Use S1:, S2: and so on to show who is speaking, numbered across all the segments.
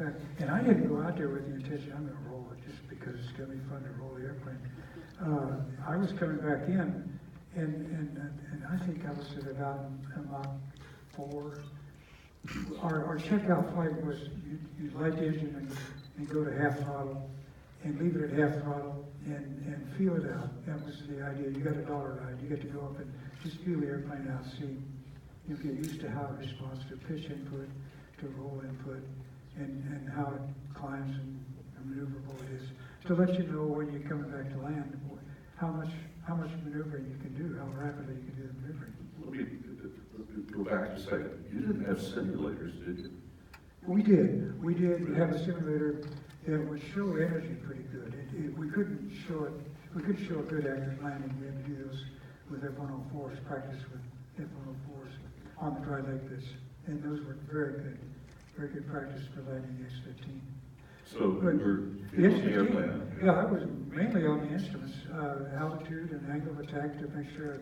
S1: fact, and I didn't go out there with the intention I'm going to roll it just because it's going to be fun to roll the airplane. I was coming back in, and I think I was at about Mach 4. Our checkout flight was you light the engine and go to half throttle and leave it at half throttle and feel it out. That was the idea. You got a dollar ride. You get to go up and just feel the airplane out, see. You get used to how it responds to pitch input, to roll input, and how it climbs and maneuverable it is. To let you know when you're coming back to land, how much maneuvering you can do, how rapidly you can do the maneuvering.
S2: Let me go back just a second. You didn't have simulators, did you?
S1: We did. We did have a simulator that would show energy pretty good. We couldn't show it. We couldn't show a good accurate landing. We had to do those with F-104s, practice with F-104s on the dry leg pits, and those were very good practice for landing the X-15.
S2: So
S1: But
S2: you were on the airplane?
S1: yeah, I was mainly on the instruments, altitude and angle of attack to make sure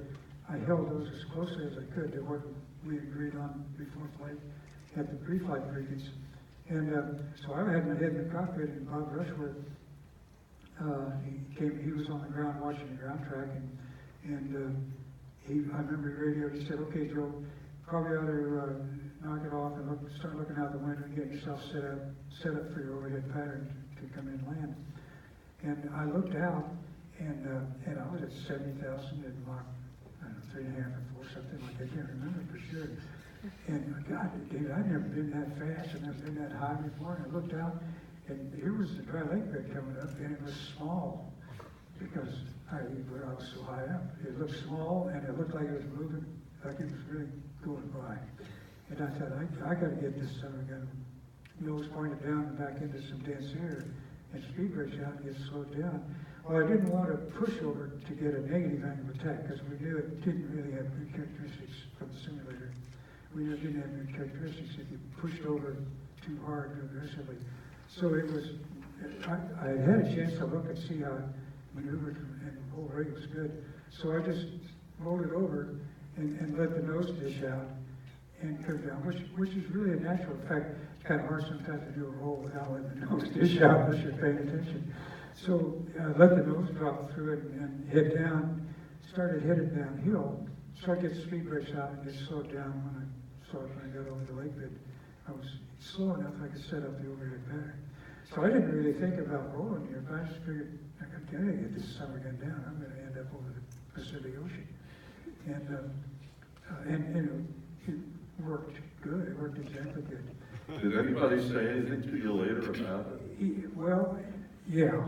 S1: I held those as closely as I could to what we agreed on before flight at the pre-flight briefings. And so I had my head in the cockpit, and Bob Rushworth, he was on the ground watching the ground track, and I remember he radioed, he said, "Okay, Joe, probably ought to knock it off and start looking out the window and get yourself set up for your overhead pattern to come in and land." And I looked out, and I was at 70,000 at Mach, I don't know, 3.5 or 4, something like that. I can't remember for sure. And God, David, I'd never been that fast and never been that high before. And I looked out, and here was the dry lake bed coming up, and it was small because I was so high up. It looked small, and it looked like it was moving, like it was really going by. And I thought, I got to get this summer gun nose pointed down and back into some dense air and speed brakes out and get slowed down. Well, I didn't want to push over to get a negative angle of attack because we knew it didn't really have good characteristics from the simulator. We knew it didn't have good characteristics if you pushed over too hard or aggressively. So it was, I had a chance to look and see how it maneuvered, and the whole rig was good. So I just rolled it over and let the nose dish out and come down, which is really a natural. In fact, it's kind of hard sometimes to do a roll without letting the nose dish out unless you're paying attention. So let the nose drop through it and head down, started headed downhill, started getting speed brakes out and get slowed down when I got over the lake bed. I was slow enough I could set up the overhead pattern. So I didn't really think about rolling here, but I just figured I gotta get this summer gun down. I'm gonna end up over the Pacific Ocean. And it worked good. It worked exactly good.
S2: Did anybody say anything to you later about it?
S1: Well, yeah.